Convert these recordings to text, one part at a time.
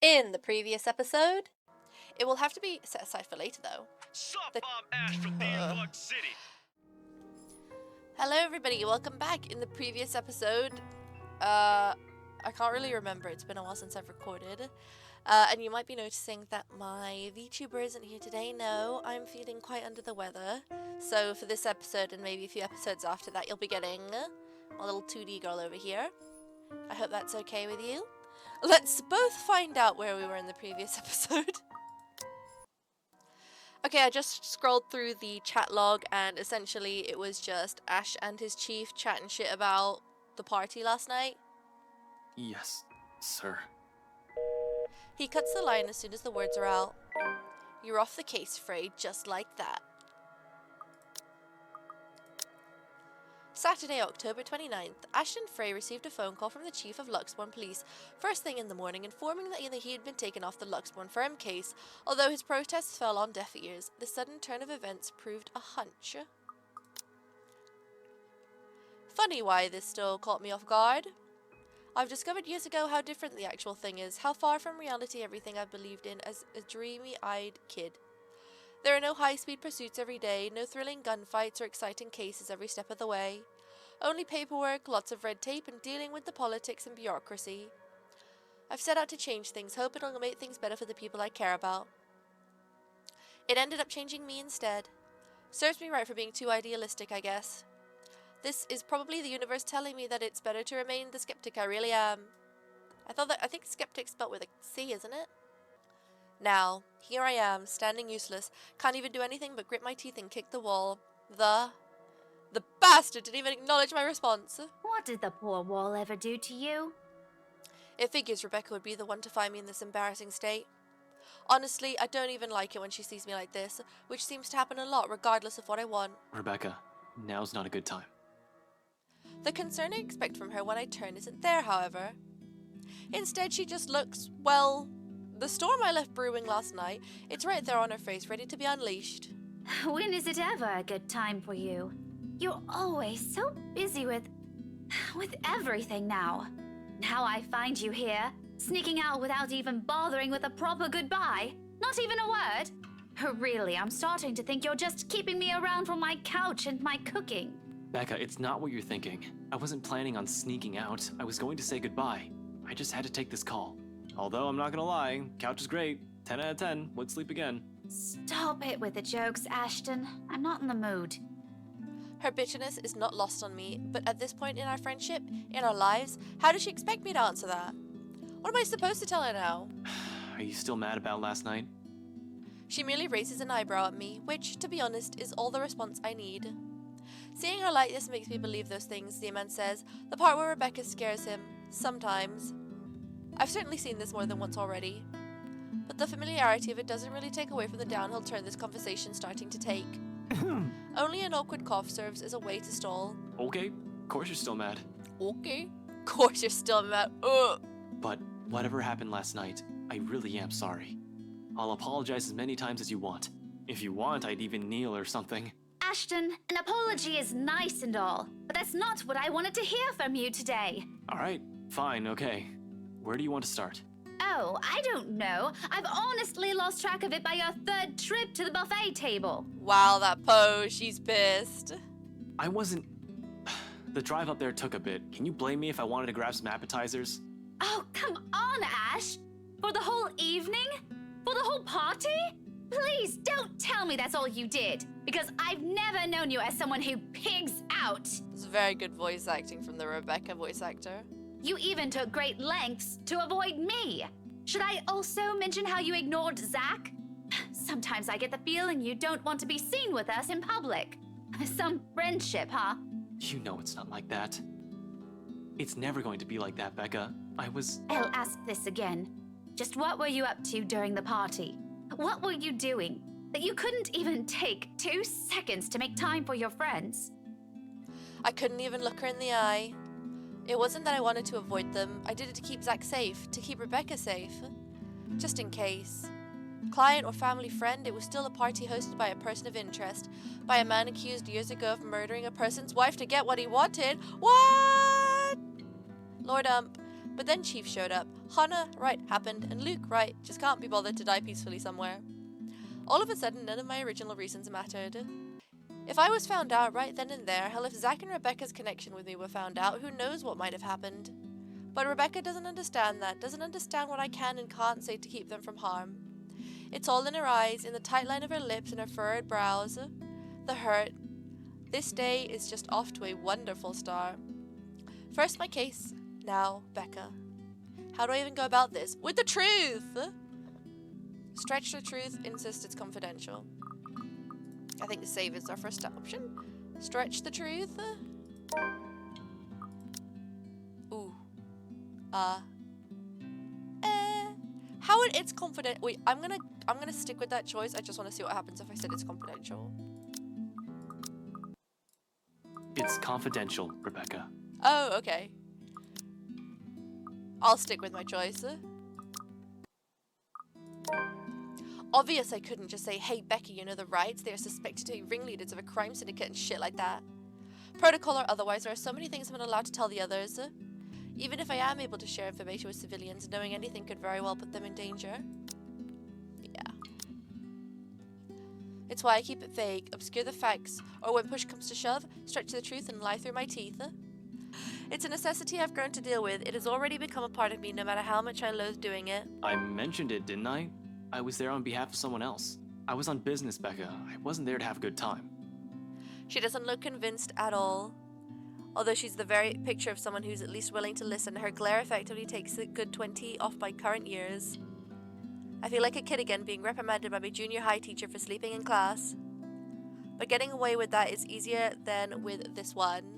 In the previous episode, it will have to be set aside for later though. Sup, I'm Ash from Theme Park City. Hello everybody, welcome back. In the previous episode, I can't really remember, it's been a while since I've recorded. And you might be noticing that my VTuber isn't here today. No, I'm feeling quite under the weather. So for this episode and maybe a few episodes after that, you'll be getting my little 2D girl over here. I hope that's okay with you. Let's both find out where we were in the previous episode. Okay, I just scrolled through the chat log and essentially it was just Ash and his chief chatting shit about the party last night. Yes, sir. He cuts the line as soon as the words are out. You're off the case, Frey, just like that. Saturday, October 29th, Ashton Frey received a phone call from the chief of Luxbourne Police first thing in the morning informing that he had been taken off the Luxbourne firm case. Although his protests fell on deaf ears, the sudden turn of events proved a hunch. Funny why this still caught me off guard. I've discovered years ago how different the actual thing is, how far from reality everything I've believed in as a dreamy-eyed kid. There are no high-speed pursuits every day, no thrilling gunfights or exciting cases every step of the way. Only paperwork, lots of red tape, and dealing with the politics and bureaucracy. I've set out to change things, hope it'll make things better for the people I care about. It ended up changing me instead. Serves me right for being too idealistic, I guess. This is probably the universe telling me that it's better to remain the skeptic I really am. I think skeptic's spelled with a C, isn't it? Now, here I am, standing useless, can't even do anything but grit my teeth and kick the wall. The bastard didn't even acknowledge my response. What did the poor wall ever do to you? It figures Rebecca would be the one to find me in this embarrassing state. Honestly, I don't even like it when she sees me like this, which seems to happen a lot regardless of what I want. Rebecca, now's not a good time. The concern I expect from her when I turn isn't there, however. Instead, she just looks, well, the storm I left brewing last night, it's right there on her face, ready to be unleashed. When is it ever a good time for you? You're always so busy with everything now. Now I find you here, sneaking out without even bothering with a proper goodbye. Not even a word. Really, I'm starting to think you're just keeping me around for my couch and my cooking. Becca, it's not what you're thinking. I wasn't planning on sneaking out. I was going to say goodbye. I just had to take this call. Although I'm not gonna lie, couch is great. 10 out of 10, would sleep again. Stop it with the jokes, Ashton. I'm not in the mood. Her bitterness is not lost on me, but at this point in our friendship, in our lives, how does she expect me to answer that? What am I supposed to tell her now? Are you still mad about last night? She merely raises an eyebrow at me, which, to be honest, is all the response I need. Seeing her like this makes me believe those things, the man says, the part where Rebecca scares him, sometimes. I've certainly seen this more than once already. But the familiarity of it doesn't really take away from the downhill turn this conversation's starting to take. Only an awkward cough serves as a way to stall. Okay, of course you're still mad. Okay, of course you're still mad. Ugh. But whatever happened last night, I really am sorry. I'll apologize as many times as you want. If you want, I'd even kneel or something. Ashton, an apology is nice and all, but that's not what I wanted to hear from you today. Alright, fine, okay. Where do you want to start? Oh, I don't know. I've honestly lost track of it by your third trip to the buffet table. Wow, that pose, she's pissed. I wasn't... The drive up there took a bit. Can you blame me if I wanted to grab some appetizers? Oh, come on, Ash! For the whole evening? For the whole party? Please don't tell me that's all you did, because I've never known you as someone who pigs out. It's very good voice acting from the Rebecca voice actor. You even took great lengths to avoid me. Should I also mention how you ignored Zach? Sometimes I get the feeling you don't want to be seen with us in public. Some friendship, huh? You know it's not like that. It's never going to be like that, Becca. I'll ask this again. Just what were you up to during the party? What were you doing that you couldn't even take 2 seconds to make time for your friends? I couldn't even look her in the eye. It wasn't that I wanted to avoid them. I did it to keep Zach safe, to keep Rebecca safe. Just in case. Client or family friend, it was still a party hosted by a person of interest, by a man accused years ago of murdering a person's wife to get what he wanted. What? Lord But then Chief showed up. Hannah, right, happened, and Luke, right, just can't be bothered to die peacefully somewhere. All of a sudden, none of my original reasons mattered. If I was found out right then and there, hell, if Zach and Rebecca's connection with me were found out, who knows what might have happened. But Rebecca doesn't understand that, doesn't understand what I can and can't say to keep them from harm. It's all in her eyes, in the tight line of her lips and her furrowed brows. The hurt. This day is just off to a wonderful start. First my case, now Becca. How do I even go about this? With the truth! Stretch the truth, insist it's confidential. I think save is our first option. Stretch the truth. Ooh. How it's confident? Wait, I'm gonna stick with that choice. I just want to see what happens if I said it's confidential. It's confidential, Rebecca. Oh, okay. I'll stick with my choice. Obvious I couldn't just say, hey Becky, you know the rights? They are suspected to be ringleaders of a crime syndicate and shit like that. Protocol or otherwise, there are so many things I'm not allowed to tell the others. Even if I am able to share information with civilians, knowing anything could very well put them in danger. Yeah. It's why I keep it vague, obscure the facts, or when push comes to shove, stretch the truth and lie through my teeth. It's a necessity I've grown to deal with. It has already become a part of me, no matter how much I loathe doing it. I mentioned it, didn't I? I was there on behalf of someone else. I was on business, Becca. I wasn't there to have a good time. She doesn't look convinced at all. Although she's the very picture of someone who's at least willing to listen, her glare effectively takes a good 20 off my current years. I feel like a kid again, being reprimanded by my junior high teacher for sleeping in class. But getting away with that is easier than with this one.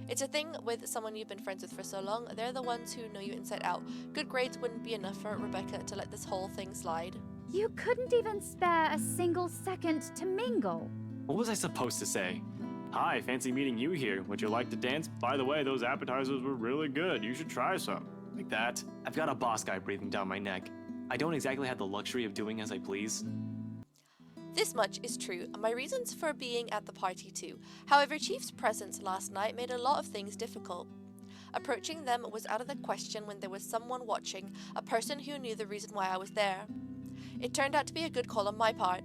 It's a thing with someone you've been friends with for so long. They're the ones who know you inside out. Good grades wouldn't be enough for Rebecca to let this whole thing slide. You couldn't even spare a single second to mingle. What was I supposed to say? Hi, fancy meeting you here. Would you like to dance? By the way, those appetizers were really good. You should try some. Like that. I've got a boss guy breathing down my neck. I don't exactly have the luxury of doing as I please. This much is true, and my reasons for being at the party too. However, Chief's presence last night made a lot of things difficult. Approaching them was out of the question when there was someone watching, a person who knew the reason why I was there. It turned out to be a good call on my part.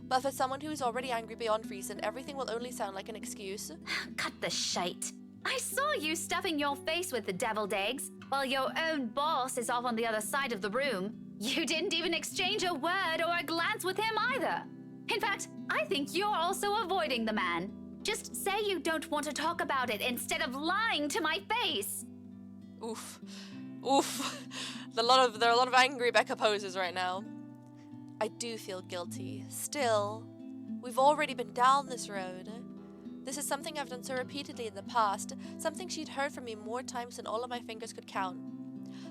But for someone who is already angry beyond reason, everything will only sound like an excuse. Cut the shite. I saw you stuffing your face with the deviled eggs, while your own boss is off on the other side of the room. You didn't even exchange a word or a glance with him either. In fact, I think you're also avoiding the man. Just say you don't want to talk about it instead of lying to my face. Oof. Oof. There are a lot of angry Becca poses right now. I do feel guilty. Still, we've already been down this road. This is something I've done so repeatedly in the past, something she'd heard from me more times than all of my fingers could count.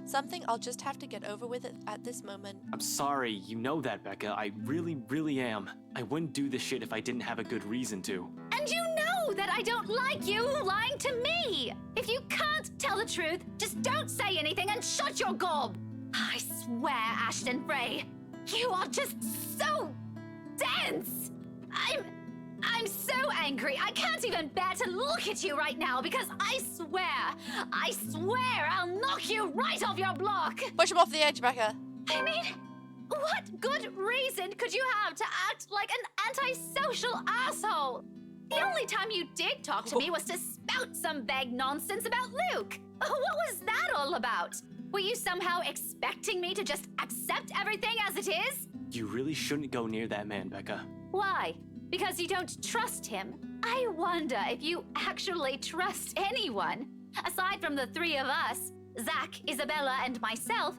Something I'll just have to get over with at this moment. I'm sorry, you know that, Becca. I really, really am. I wouldn't do this shit if I didn't have a good reason to. And you know that I don't like you lying to me! If you can't tell the truth, just don't say anything and shut your gob! I swear, Ashton Frey, you are just so dense! I'm so angry. I can't even bear to look at you right now because I swear I'll knock you right off your block. Push him off the edge, Becca. I mean, what good reason could you have to act like an antisocial asshole? The only time you did talk to me was to spout some vague nonsense about Luke. What was that all about? Were you somehow expecting me to just accept everything as it is? You really shouldn't go near that man, Becca. Why? Because you don't trust him? I wonder if you actually trust anyone. Aside from the three of us, Zach, Isabella, and myself,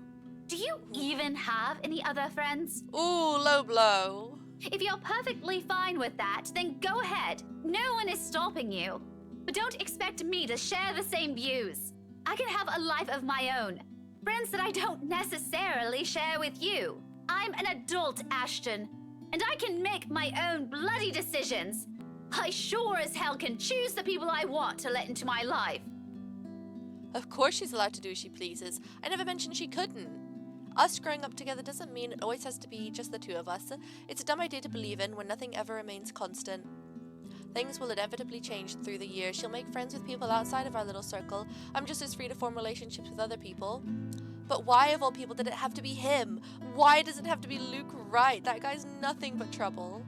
do you even have any other friends? Ooh, low blow. If you're perfectly fine with that, then go ahead. No one is stopping you. But don't expect me to share the same views. I can have a life of my own. Friends that I don't necessarily share with you. I'm an adult, Ashton. And I can make my own bloody decisions. I sure as hell can choose the people I want to let into my life. Of course she's allowed to do as she pleases. I never mentioned she couldn't. Us growing up together doesn't mean it always has to be just the two of us. It's a dumb idea to believe in when nothing ever remains constant. Things will inevitably change through the years. She'll make friends with people outside of our little circle. I'm just as free to form relationships with other people. But why, of all people, did it have to be him? Why does it have to be Luke Wright? That guy's nothing but trouble.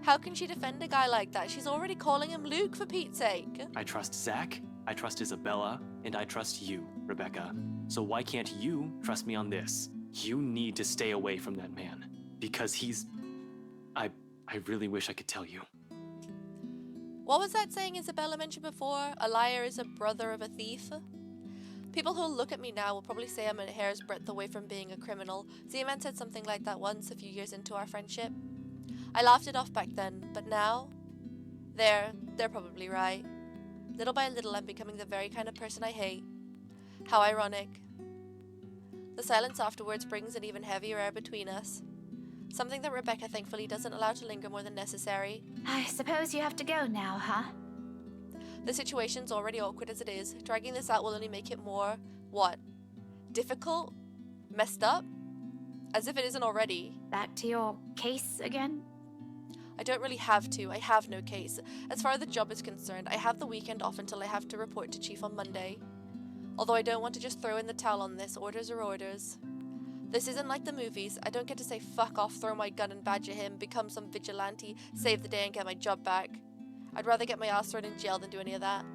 How can she defend a guy like that? She's already calling him Luke, for Pete's sake. I trust Zach, I trust Isabella, and I trust you, Rebecca. So why can't you trust me on this? You need to stay away from that man. Because he's... I really wish I could tell you. What was that saying Isabella mentioned before? A liar is a brother of a thief? People who'll look at me now will probably say I'm a hair's breadth away from being a criminal. Z-Man said something like that once a few years into our friendship. I laughed it off back then, but now... They're probably right. Little by little, I'm becoming the very kind of person I hate. How ironic. The silence afterwards brings an even heavier air between us. Something that Rebecca thankfully doesn't allow to linger more than necessary. I suppose you have to go now, huh? The situation's already awkward as it is. Dragging this out will only make it more... what? Difficult? Messed up? As if it isn't already. Back to your case again? I don't really have to. I have no case. As far as the job is concerned, I have the weekend off until I have to report to Chief on Monday. Although I don't want to just throw in the towel on this. Orders are orders. This isn't like the movies. I don't get to say fuck off, throw my gun and badger him, become some vigilante, save the day and get my job back. I'd rather get my ass thrown in jail than do any of that.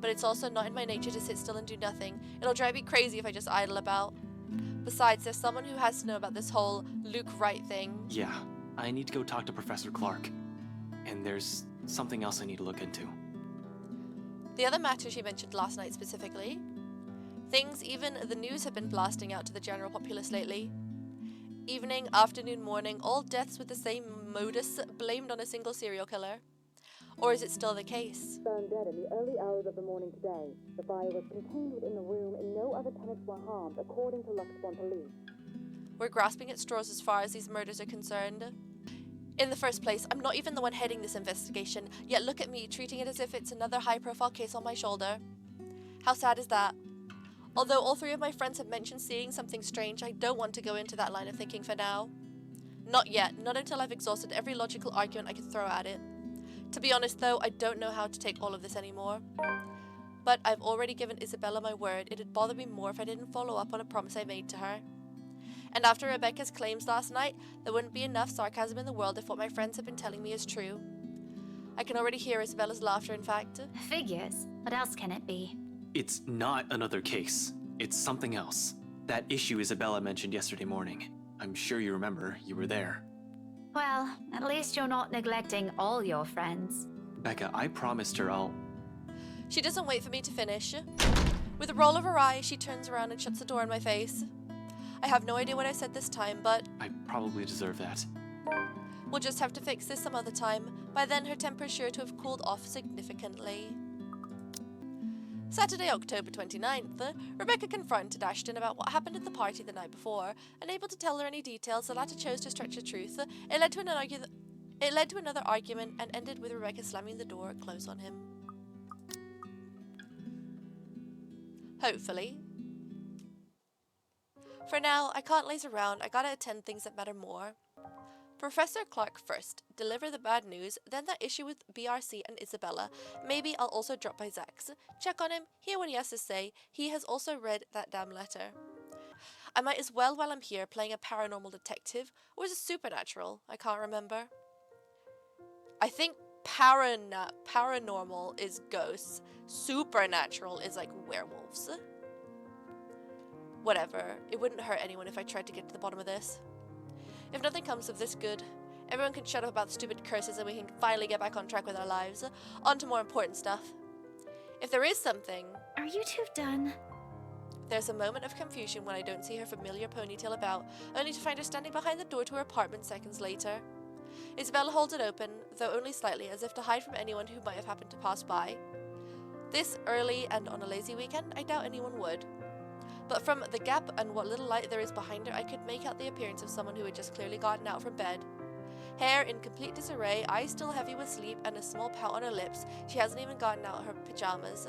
But it's also not in my nature to sit still and do nothing. It'll drive me crazy if I just idle about. Besides, there's someone who has to know about this whole Luke Wright thing. Yeah, I need to go talk to Professor Clark. And there's something else I need to look into. The other matter she mentioned last night specifically. Things even the news have been blasting out to the general populace lately. Evening, afternoon, morning, all deaths with the same modus, blamed on a single serial killer. Or is it still the case? Found dead in the early hours of the morning today. The fire was contained within the room and no other tenants were harmed, according to Luxbourne police. We're grasping at straws as far as these murders are concerned. In the first place, I'm not even the one heading this investigation, yet look at me, treating it as if it's another high-profile case on my shoulder. How sad is that? Although all three of my friends have mentioned seeing something strange, I don't want to go into that line of thinking for now. Not yet, not until I've exhausted every logical argument I can throw at it. To be honest though, I don't know how to take all of this anymore. But I've already given Isabella my word. It'd bother me more if I didn't follow up on a promise I made to her. And after Rebecca's claims last night, there wouldn't be enough sarcasm in the world if what my friends have been telling me is true. I can already hear Isabella's laughter, in fact. Figures. What else can it be? It's not another case. It's something else. That issue Isabella mentioned yesterday morning. I'm sure you remember. You were there. Well, at least you're not neglecting all your friends. Becca, I promised her I'll... She doesn't wait for me to finish. With a roll of her eye, she turns around and shuts the door in my face. I have no idea what I said this time, but... I probably deserve that. We'll just have to fix this some other time. By then, her temper's sure to have cooled off significantly. Saturday, October 29th, Rebecca confronted Ashton about what happened at the party the night before. Unable to tell her any details, the latter chose to stretch the truth. It led to another argument and ended with Rebecca slamming the door close on him. Hopefully. For now, I can't laze around. I gotta attend things that matter more. Professor Clark first. Deliver the bad news, then that issue with BRC and Isabella. Maybe I'll also drop by Zach's. Check on him, hear what he has to say. He has also read that damn letter. I might as well while I'm here playing a paranormal detective. Or is it supernatural? I can't remember. I think paranormal is ghosts. Supernatural is like werewolves. Whatever. It wouldn't hurt anyone if I tried to get to the bottom of this. If nothing comes of this, good. Everyone can shut up about stupid curses and we can finally get back on track with our lives. On to more important stuff. If there is something... Are you two done? There's a moment of confusion when I don't see her familiar ponytail about, only to find her standing behind the door to her apartment seconds later. Isabella holds it open, though only slightly, as if to hide from anyone who might have happened to pass by. This early and on a lazy weekend, I doubt anyone would. But from the gap and what little light there is behind her, I could make out the appearance of someone who had just clearly gotten out from bed. Hair in complete disarray, eyes still heavy with sleep, and a small pout on her lips. She hasn't even gotten out of her pajamas.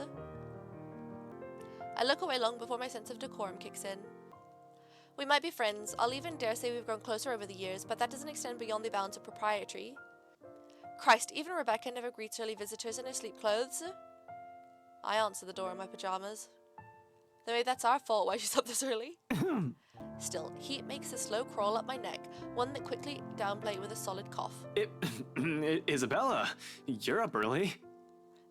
I look away long before my sense of decorum kicks in. We might be friends. I'll even dare say we've grown closer over the years, but that doesn't extend beyond the bounds of propriety. Christ, even Rebecca never greets early visitors in her sleep clothes. I answer the door in my pajamas. Though maybe that's our fault why she's up this early. Still, heat makes a slow crawl up my neck, one that quickly downplayed with a solid cough. Isabella, you're up early.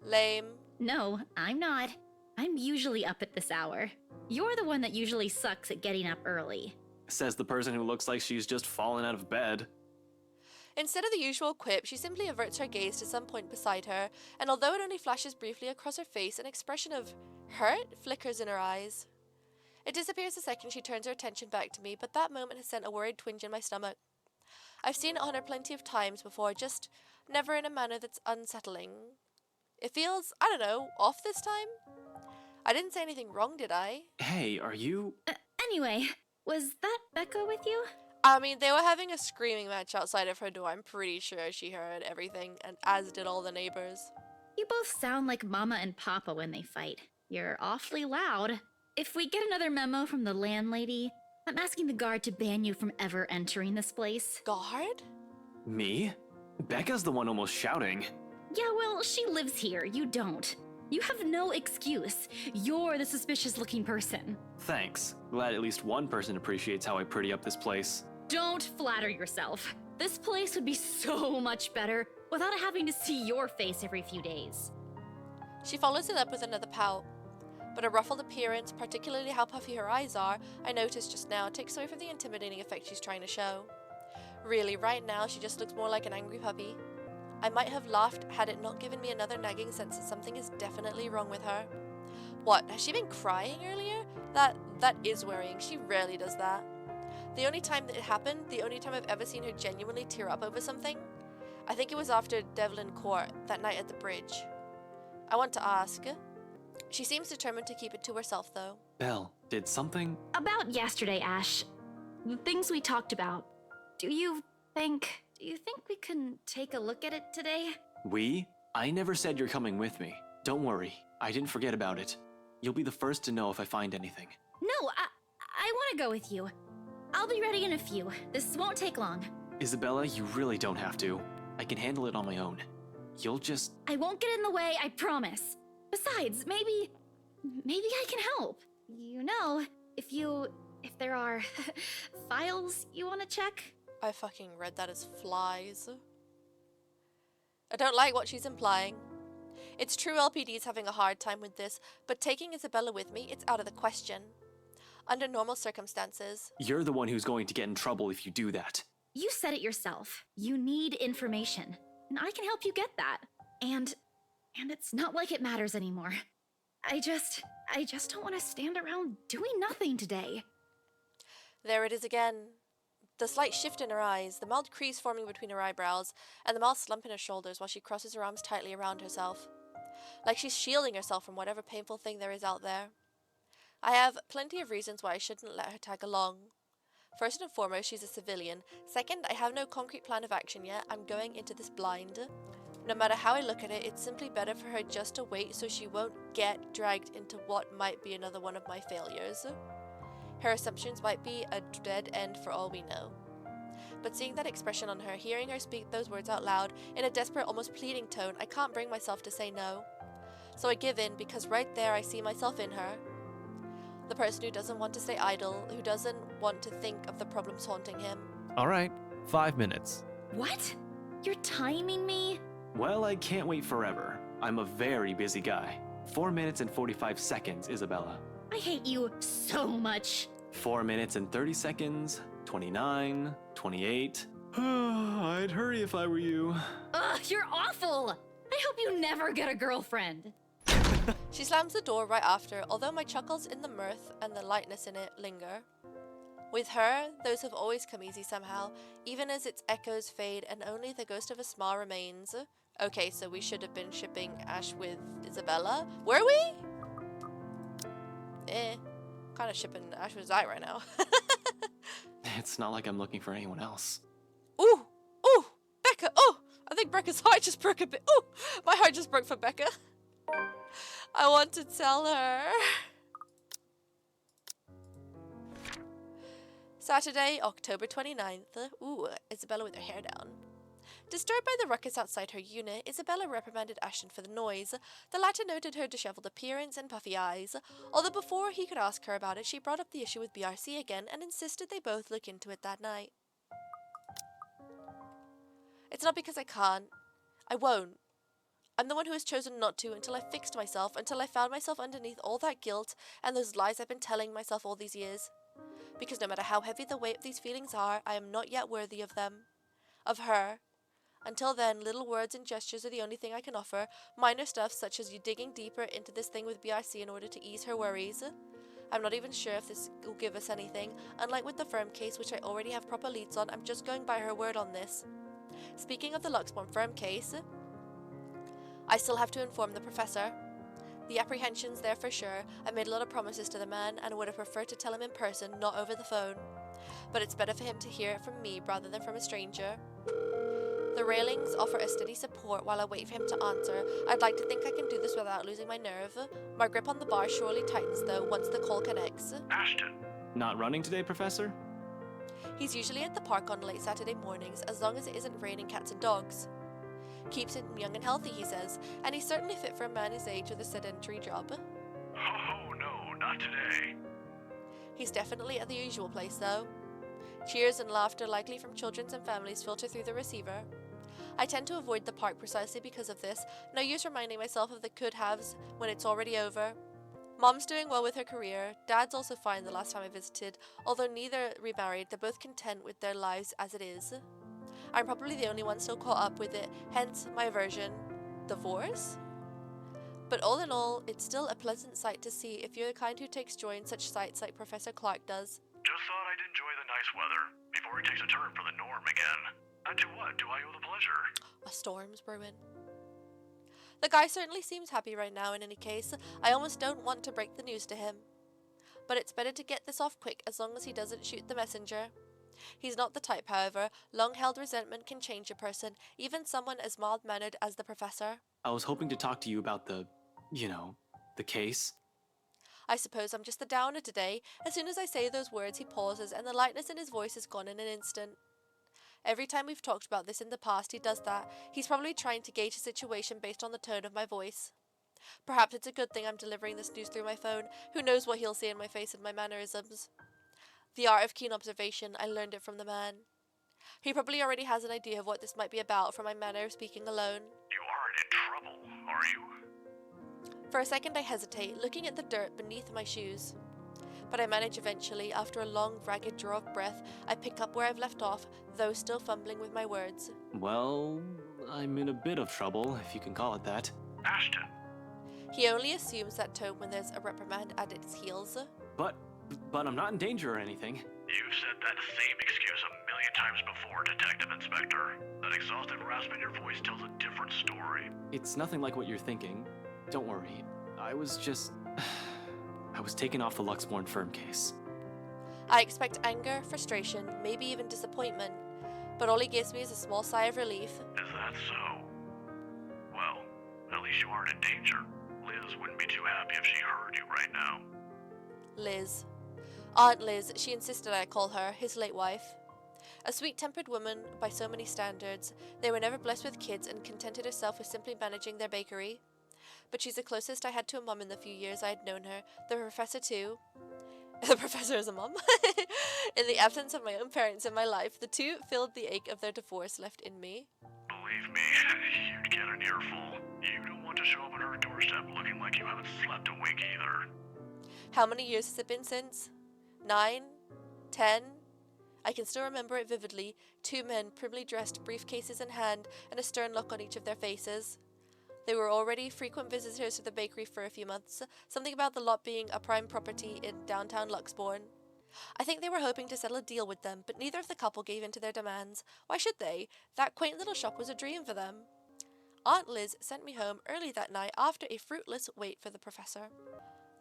Lame. No, I'm not. I'm usually up at this hour. You're the one that usually sucks at getting up early. Says the person who looks like she's just fallen out of bed. Instead of the usual quip, she simply averts her gaze to some point beside her, and although it only flashes briefly across her face, an expression of hurt flickers in her eyes. It disappears the second she turns her attention back to me, but that moment has sent a worried twinge in my stomach. I've seen it on her plenty of times before, just never in a manner that's unsettling. It feels, I don't know, off this time? I didn't say anything wrong, did I? Hey, are you... Anyway, was that Becca with you? I mean, they were having a screaming match outside of her door. I'm pretty sure she heard everything, and as did all the neighbors. You both sound like Mama and Papa when they fight. You're awfully loud. If we get another memo from the landlady, I'm asking the guard to ban you from ever entering this place. Guard? Me? Becca's the one almost shouting. Yeah, well, she lives here. You don't. You have no excuse. You're the suspicious-looking person. Thanks. Glad at least one person appreciates how I pretty up this place. Don't flatter yourself. This place would be so much better without having to see your face every few days. She follows it up with another pout. But her ruffled appearance, particularly how puffy her eyes are, I noticed just now, takes away from the intimidating effect she's trying to show. Really, right now, she just looks more like an angry puppy. I might have laughed had it not given me another nagging sense that something is definitely wrong with her. What, has she been crying earlier? That is worrying. She rarely does that. The only time that it happened, the only time I've ever seen her genuinely tear up over something, I think it was after Devlin Court, that night at the bridge. I want to ask. She seems determined to keep it to herself, though. Belle, did something... About yesterday, Ash. The things we talked about. Do you think we can take a look at it today? We? I never said you're coming with me. Don't worry, I didn't forget about it. You'll be the first to know if I find anything. No, I want to go with you. I'll be ready in a few. This won't take long. Isabella, you really don't have to. I can handle it on my own. You'll just... I won't get in the way, I promise. Besides, maybe I can help. You know, if there are files you want to check. I fucking read that as flies. I don't like what she's implying. It's true LPD's having a hard time with this, but taking Isabella with me, it's out of the question. Under normal circumstances. You're the one who's going to get in trouble if you do that. You said it yourself. You need information, and I can help you get that. And it's not like it matters anymore. I just don't want to stand around doing nothing today. There it is again. The slight shift in her eyes, the mild crease forming between her eyebrows, and the mild slump in her shoulders while she crosses her arms tightly around herself. Like she's shielding herself from whatever painful thing there is out there. I have plenty of reasons why I shouldn't let her tag along. First and foremost, she's a civilian. Second, I have no concrete plan of action yet. I'm going into this blind. No matter how I look at it, it's simply better for her just to wait so she won't get dragged into what might be another one of my failures. Her assumptions might be a dead end for all we know. But seeing that expression on her, hearing her speak those words out loud, in a desperate, almost pleading tone, I can't bring myself to say no. So I give in, because right there I see myself in her. The person who doesn't want to stay idle, who doesn't want to think of the problems haunting him. All right, 5 minutes. What? You're timing me? Well, I can't wait forever. I'm a very busy guy. 4 minutes and 45 seconds, Isabella. I hate you so much. 4 minutes and 30 seconds, 29, 28. I'd hurry if I were you. Ugh, you're awful! I hope you never get a girlfriend. She slams the door right after, although my chuckles in the mirth and the lightness in it linger. With her, those have always come easy somehow, even as its echoes fade and only the ghost of a smile remains. Okay, so we should have been shipping Ash with Isabella. Were we? Kind of shipping Ash with Zai right now. It's not like I'm looking for anyone else. Ooh! Ooh! Becca! Oh! I think Becca's heart just broke a bit. Ooh! My heart just broke for Becca. I want to tell her. Saturday, October 29th. Ooh, Isabella with her hair down. Disturbed by the ruckus outside her unit, Isabella reprimanded Ashton for the noise. The latter noted her disheveled appearance and puffy eyes, although before he could ask her about it, she brought up the issue with BRC again and insisted they both look into it that night. It's not because I can't. I won't. I'm the one who has chosen not to until I fixed myself, until I found myself underneath all that guilt and those lies I've been telling myself all these years. Because no matter how heavy the weight of these feelings are, I am not yet worthy of them. Of her. Until then, little words and gestures are the only thing I can offer, minor stuff such as you digging deeper into this thing with BRC in order to ease her worries. I'm not even sure if this will give us anything. Unlike with the firm case, which I already have proper leads on, I'm just going by her word on this. Speaking of the Luxbourne firm case, I still have to inform the professor. The apprehension's there for sure. I made a lot of promises to the man and would have preferred to tell him in person, not over the phone. But it's better for him to hear it from me rather than from a stranger. The railings offer a steady support while I wait for him to answer. I'd like to think I can do this without losing my nerve. My grip on the bar surely tightens though once the call connects. Ashton. Not running today, Professor? He's usually at the park on late Saturday mornings as long as it isn't raining cats and dogs. Keeps him young and healthy, he says, and he's certainly fit for a man his age with a sedentary job. Oh no, not today. He's definitely at the usual place though. Cheers and laughter likely from children and families filter through the receiver. I tend to avoid the park precisely because of this. No use reminding myself of the could-haves when it's already over. Mom's doing well with her career. Dad's also fine the last time I visited. Although neither remarried, they're both content with their lives as it is. I'm probably the only one still caught up with it, hence my aversion. Divorce? But all in all, it's still a pleasant sight to see if you're the kind who takes joy in such sights like Professor Clark does. Just thought I'd enjoy the nice weather before it takes a turn for the norm again. And to what do I owe the pleasure? A storm's brewing. The guy certainly seems happy right now in any case. I almost don't want to break the news to him. But it's better to get this off quick as long as he doesn't shoot the messenger. He's not the type, however. Long-held resentment can change a person, even someone as mild-mannered as the professor. I was hoping to talk to you about the case. I suppose I'm just the downer today. As soon as I say those words, he pauses, and the lightness in his voice is gone in an instant. Every time we've talked about this in the past, he does that. He's probably trying to gauge the situation based on the tone of my voice. Perhaps it's a good thing I'm delivering this news through my phone. Who knows what he'll see in my face and my mannerisms. The art of keen observation, I learned it from the man. He probably already has an idea of what this might be about from my manner of speaking alone. You aren't in trouble, are you? For a second I hesitate, looking at the dirt beneath my shoes. But I manage eventually. After a long, ragged draw of breath, I pick up where I've left off, though still fumbling with my words. Well, I'm in a bit of trouble, if you can call it that. Ashton. He only assumes that tone when there's a reprimand at its heels. But I'm not in danger or anything. You've said that same excuse a million times before, Detective Inspector. That exhaustive rasp in your voice tells a different story. It's nothing like what you're thinking. Don't worry. I was taken off the Luxbourne firm case. I expect anger, frustration, maybe even disappointment, but all he gives me is a small sigh of relief. Is that so? Well, at least you aren't in danger. Liz wouldn't be too happy if she heard you right now. Liz. Aunt Liz, she insisted I call her, his late wife. A sweet-tempered woman by so many standards, they were never blessed with kids and contented herself with simply managing their bakery. But she's the closest I had to a mum in the few years I had known her. The professor too. The professor is a mum. In the absence of my own parents in my life, the two filled the ache of their divorce left in me. Believe me, you'd get an earful. You don't want to show up on her doorstep looking like you haven't slept a wink either. How many years has it been since? 9? 10? I can still remember it vividly. 2 men, primly dressed, briefcases in hand, and a stern look on each of their faces. They were already frequent visitors to the bakery for a few months, something about the lot being a prime property in downtown Luxbourne. I think they were hoping to settle a deal with them, but neither of the couple gave in to their demands. Why should they? That quaint little shop was a dream for them. Aunt Liz sent me home early that night after a fruitless wait for the professor.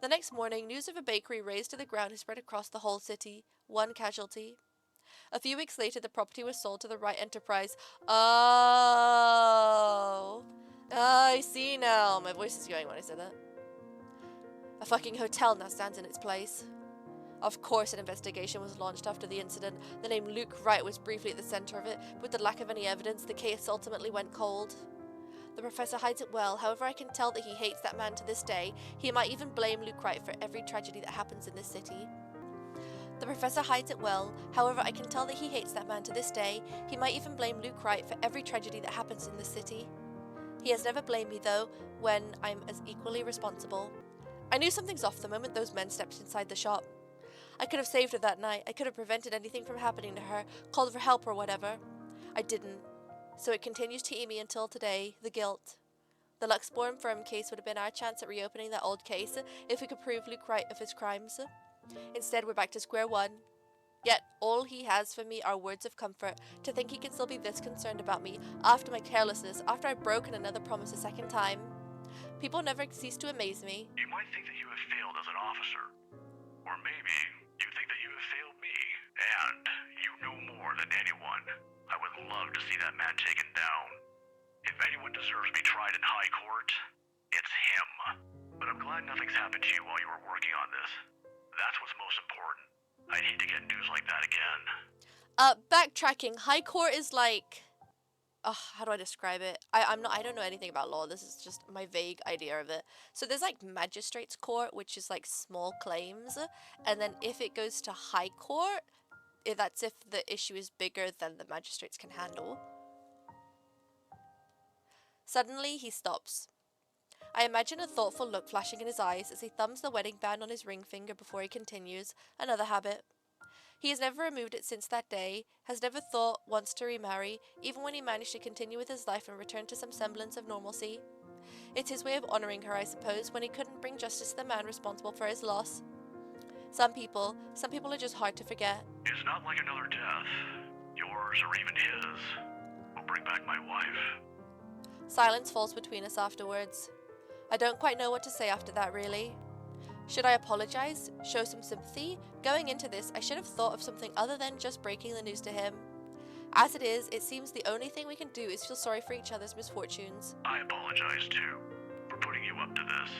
The next morning, news of a bakery razed to the ground had spread across the whole city. 1 casualty. A few weeks later, the property was sold to the Wright Enterprise. Oh, I see now. My voice is going when I said that. A fucking hotel now stands in its place. Of course, an investigation was launched after the incident. The name Luke Wright was briefly at the center of it, but with the lack of any evidence, the case ultimately went cold. The professor hides it well, however I can tell that he hates that man to this day. He might even blame Luke Wright for every tragedy that happens in this city. The professor hides it well, however I can tell that he hates that man to this day. He might even blame Luke Wright for every tragedy that happens in this city. He has never blamed me though, when I'm as equally responsible. I knew something's off the moment those men stepped inside the shop. I could have saved her that night. I could have prevented anything from happening to her, called for help or whatever. I didn't. So it continues to eat me until today, the guilt. The Luxborn firm case would have been our chance at reopening that old case if we could prove Luke Wright of his crimes. Instead, we're back to square one. Yet, all he has for me are words of comfort, to think he can still be this concerned about me after my carelessness, after I've broken another promise a second time. People never cease to amaze me. You might think that you have failed as an officer. Or maybe you think that you have failed me. And you know more than anyone. I would love to see that man taken down. If anyone deserves to be tried in high court, it's him. But I'm glad nothing's happened to you while you were working on this. That's what's most important. I'd hate to get news like that again. Backtracking. High court is like... how do I describe it? I don't know anything about law. This is just my vague idea of it. So there's like magistrate's court, which is like small claims. And then if it goes to high court, that's if the issue is bigger than the magistrates can handle. Suddenly, he stops. I imagine a thoughtful look flashing in his eyes as he thumbs the wedding band on his ring finger before he continues. Another habit. He has never removed it since that day, has never thought once to remarry, even when he managed to continue with his life and return to some semblance of normalcy. It's his way of honouring her, I suppose, when he couldn't bring justice to the man responsible for his loss. Some people are just hard to forget. It's not like another death. Yours or even his will bring back my wife. Silence falls between us afterwards. I don't quite know what to say after that, really. Should I apologize? Show some sympathy? Going into this, I should have thought of something other than just breaking the news to him. As it is, it seems the only thing we can do is feel sorry for each other's misfortunes. I apologize too, for putting you up to this.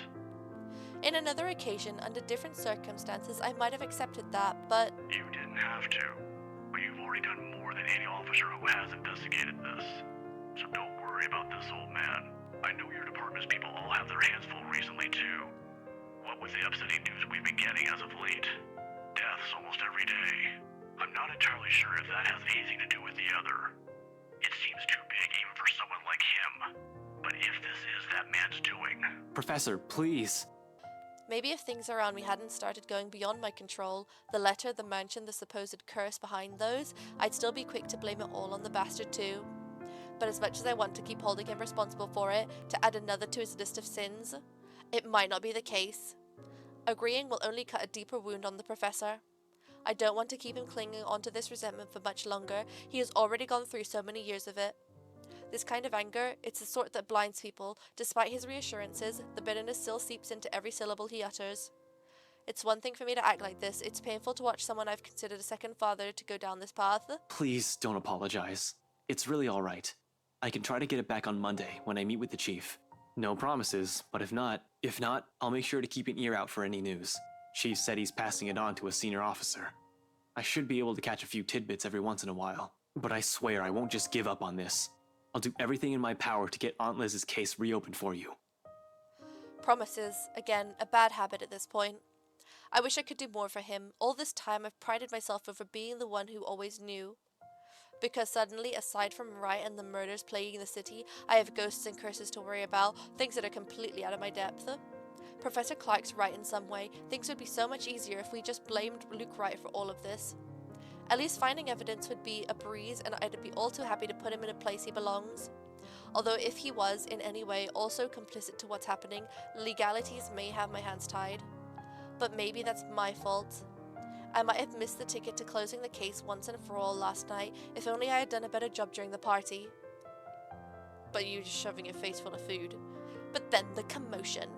In another occasion, under different circumstances, I might have accepted that, but... You didn't have to. But you've already done more than any officer who has investigated this. So don't worry about this, old man. I know your department's people all have their hands full recently too. What with the upsetting news we've been getting as of late. Deaths almost every day. I'm not entirely sure if that has anything to do with the other. It seems too big even for someone like him. But if this is that man's doing... Professor, please. Maybe if things around me hadn't started going beyond my control, the letter, the mansion, the supposed curse behind those, I'd still be quick to blame it all on the bastard too. But as much as I want to keep holding him responsible for it, to add another to his list of sins, it might not be the case. Agreeing will only cut a deeper wound on the professor. I don't want to keep him clinging onto this resentment for much longer. He has already gone through so many years of it. This kind of anger, it's the sort that blinds people. Despite his reassurances, the bitterness still seeps into every syllable he utters. It's one thing for me to act like this. It's painful to watch someone I've considered a second father to go down this path. Please don't apologize. It's really all right. I can try to get it back on Monday when I meet with the chief. No promises, but if not, I'll make sure to keep an ear out for any news. Chief said he's passing it on to a senior officer. I should be able to catch a few tidbits every once in a while, but I swear I won't just give up on this. I'll do everything in my power to get Aunt Liz's case reopened for you. Promises, again, a bad habit at this point. I wish I could do more for him. All this time I've prided myself over being the one who always knew. Because suddenly, aside from Wright and the murders plaguing the city, I have ghosts and curses to worry about, things that are completely out of my depth. Professor Clark's right in some way. Things would be so much easier if we just blamed Luke Wright for all of this. At least finding evidence would be a breeze, and I'd be all too happy to put him in a place he belongs. Although if he was, in any way, also complicit to what's happening, legalities may have my hands tied. But maybe that's my fault. I might have missed the ticket to closing the case once and for all last night, if only I had done a better job during the party. But you just shoving your face full of food. But then the commotion.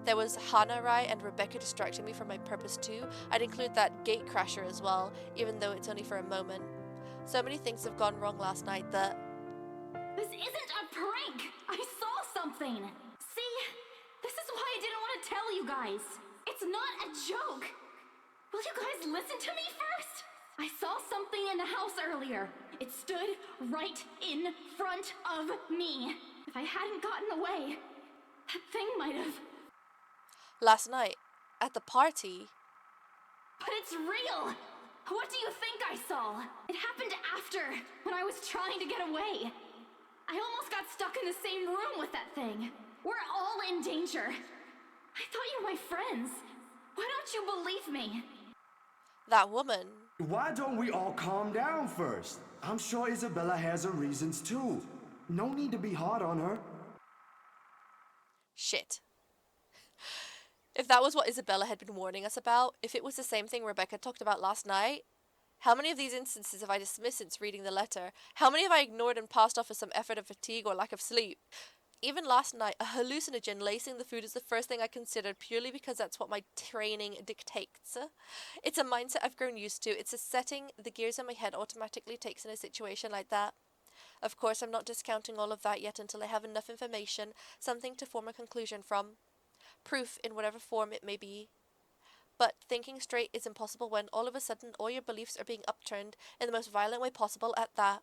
There was Hannah Wright and Rebecca distracting me from my purpose too. I'd include that gate crasher as well, even though it's only for a moment. So many things have gone wrong last night that... This isn't a prank! I saw something! See? This is why I didn't want to tell you guys! It's not a joke! Will you guys listen to me first? I saw something in the house earlier. It stood right in front of me. If I hadn't gotten away, that thing might have... Last night, at the party. But it's real! What do you think I saw? It happened after, when I was trying to get away. I almost got stuck in the same room with that thing. We're all in danger. I thought you were my friends. Why don't you believe me? That woman. Why don't we all calm down first? I'm sure Isabella has her reasons too. No need to be hard on her. Shit. If that was what Isabella had been warning us about, if it was the same thing Rebecca talked about last night, how many of these instances have I dismissed since reading the letter? How many have I ignored and passed off as some effort of fatigue or lack of sleep? Even last night, a hallucinogen lacing the food is the first thing I considered purely because that's what my training dictates. It's a mindset I've grown used to. It's a setting the gears in my head automatically takes in a situation like that. Of course, I'm not discounting all of that yet until I have enough information, something to form a conclusion from. Proof in whatever form it may be. But thinking straight is impossible when all of a sudden all your beliefs are being upturned in the most violent way possible at that.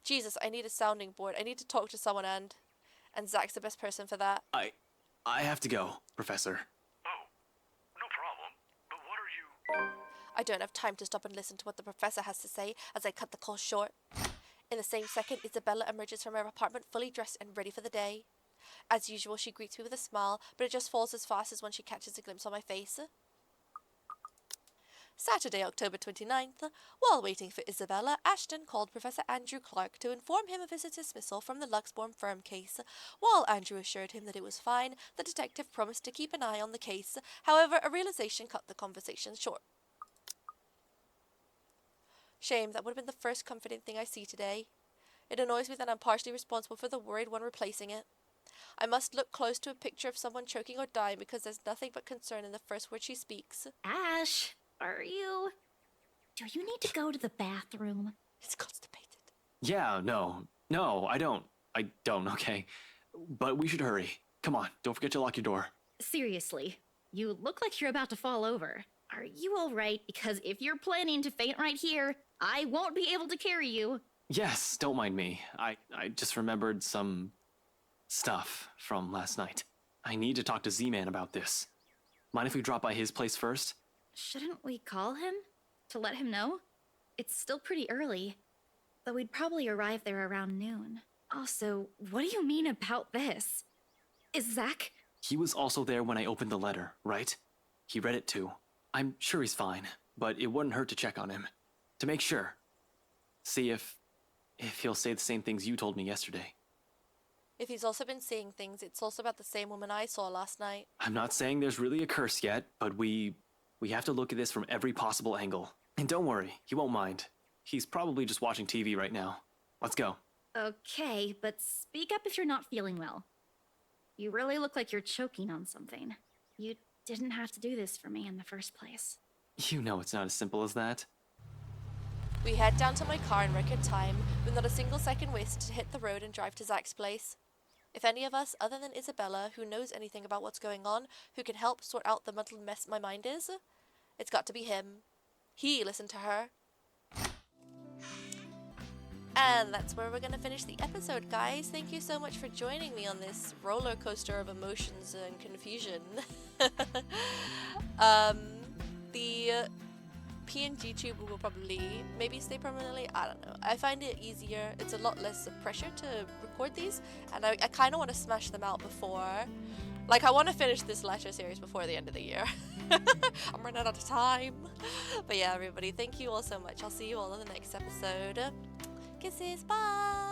Jesus, I need a sounding board. I need to talk to someone and Zach's the best person for that. I have to go, Professor. Oh, no problem. But what are you... I don't have time to stop and listen to what the professor has to say as I cut the call short. In the same second, Isabella emerges from her apartment fully dressed and ready for the day. As usual, she greets me with a smile, but it just falls as fast as when she catches a glimpse on my face. Saturday, October 29th, while waiting for Isabella, Ashton called Professor Andrew Clark to inform him of his dismissal from the Luxbourne firm case. While Andrew assured him that it was fine, the detective promised to keep an eye on the case. However, a realization cut the conversation short. Shame, that would have been the first comforting thing I see today. It annoys me that I'm partially responsible for the worried one replacing it. I must look close to a picture of someone choking or dying because there's nothing but concern in the first word she speaks. Ash, are you... Do you need to go to the bathroom? It's constipated. Yeah, no, I don't, okay. But we should hurry. Come on, don't forget to lock your door. Seriously, you look like you're about to fall over. Are you alright? Because if you're planning to faint right here, I won't be able to carry you. Yes, don't mind me. I just remembered some stuff from last night. I need to talk to Z-Man about this. Mind if we drop by his place first? Shouldn't we call him? To let him know? It's still pretty early, though we'd probably arrive there around noon. Also, what do you mean about this? Is Zach... He was also there when I opened the letter, right? He read it too. I'm sure he's fine, but it wouldn't hurt to check on him. To make sure. See if he'll say the same things you told me yesterday. If he's also been seeing things, it's also about the same woman I saw last night. I'm not saying there's really a curse yet, but we have to look at this from every possible angle. And don't worry, he won't mind. He's probably just watching TV right now. Let's go. Okay, but speak up if you're not feeling well. You really look like you're choking on something. You didn't have to do this for me in the first place. You know it's not as simple as that. We head down to my car in record time, with not a single second wasted to hit the road and drive to Zach's place. If any of us, other than Isabella, who knows anything about what's going on, who can help sort out the muddled mess my mind is, it's got to be him. He listened to her. And that's where we're going to finish the episode, guys. Thank you so much for joining me on this roller coaster of emotions and confusion. The PNG tube will probably maybe stay permanently. I don't know. I find it easier. It's a lot less pressure to record these, and I kind of want to smash them out before. Like, I want to finish this lecture series before the end of the year. I'm running out of time. But yeah, everybody, thank you all so much. I'll see you all in the next episode. Kisses, bye!